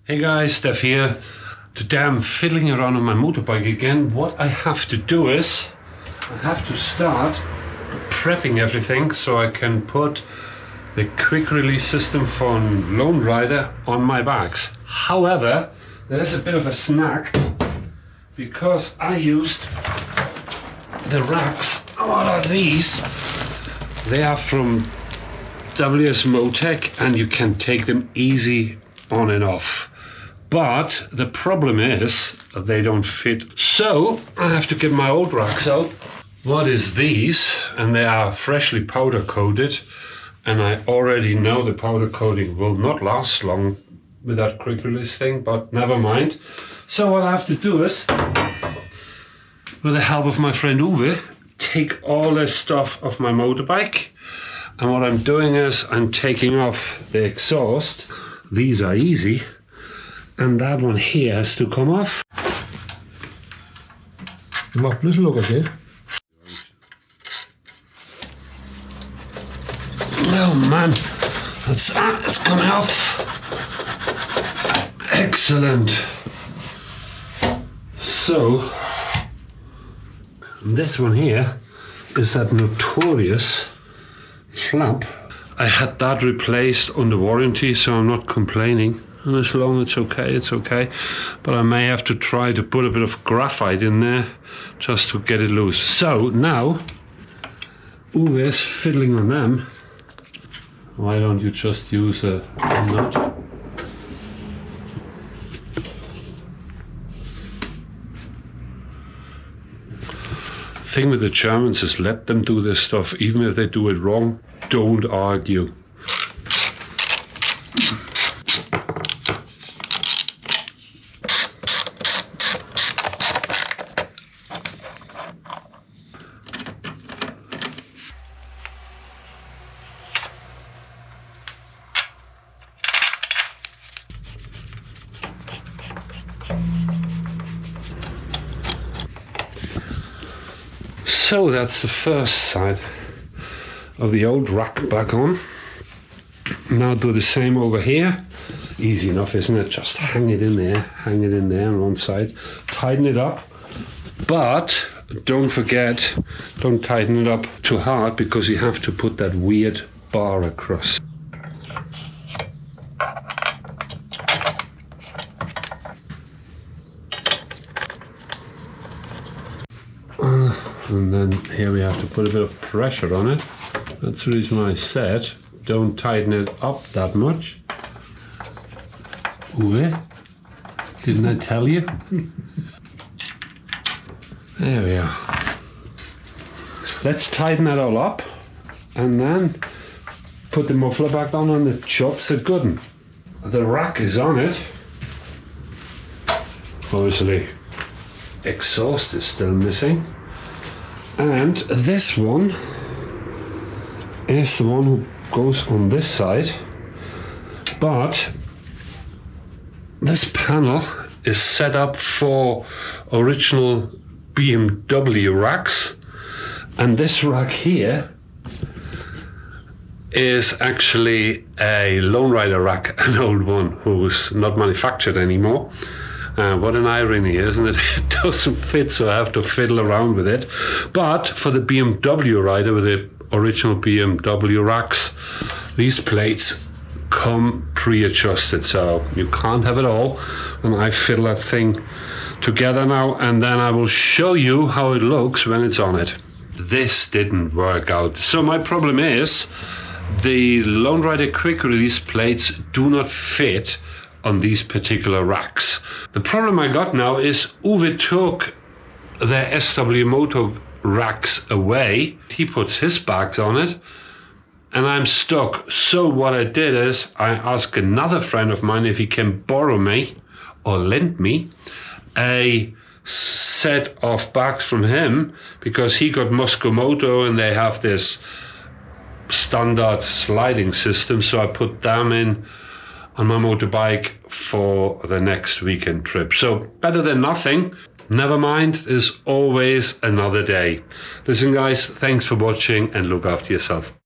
Hey guys, Steph here. Today I'm fiddling around on my motorbike again. What I have to do is I have to start prepping everything so I can put the quick release system from LoneRider on my bags. However, there's a bit of a snag because I used the racks. What are these? They are from SW-Motech and you can take them easy on and off. But the problem is they don't fit. So I have to get my old racks out. What is these? And they are freshly powder coated. And I already know the powder coating will not last long with that quick release thing, but never mind. So what I have to do is, with the help of my friend Uwe, take all this stuff off my motorbike. And what I'm doing is I'm taking off the exhaust. These are easy. And that one here has to come off. Je mag plus luggage, hè? Oh man, it's coming off. Excellent. So, this one here is that notorious flap. I had that replaced under warranty, so I'm not complaining. And as long as it's okay. But I may have to try to put a bit of graphite in there just to get it loose. So now, Uwe is fiddling on them. Why don't you just use a nut? Thing with the Germans is let them do this stuff. Even if they do it wrong, don't argue. So that's the first side of the old rack back on. Now do the same over here. Easy enough, isn't it? Just hang it in there on one side. Tighten it up, but don't forget, don't tighten it up too hard because you have to put that weird bar across. And then here we have to put a bit of pressure on it. That's the reason why I said don't tighten it up that much. Uwe, didn't I tell you? There we are. Let's tighten that all up and then put the muffler back on and the job's a good one. The rack is on it. Obviously, exhaust is still missing. And this one is the one who goes on this side, but this panel is set up for original BMW racks, and this rack here is actually a LoneRider rack, an old one who's not manufactured anymore. What an irony, isn't it? It doesn't fit, so I have to fiddle around with it. But for the BMW rider with the original BMW racks, these plates come pre-adjusted, so you can't have it all. And I fiddle that thing together now, and then I will show you how it looks when it's on it. This didn't work out. So my problem is the LoneRider quick release plates do not fit on these particular racks. The problem I got now is Uwe took the SW-Motech racks away. He puts his bags on it and I'm stuck. So what I did is I asked another friend of mine if he can borrow me or lend me a set of bags from him, because he got Moto and they have this standard sliding system. So I put them in on my motorbike for the next weekend trip. So better than nothing. Never mind, there's always another day. Listen guys, thanks for watching and look after yourself.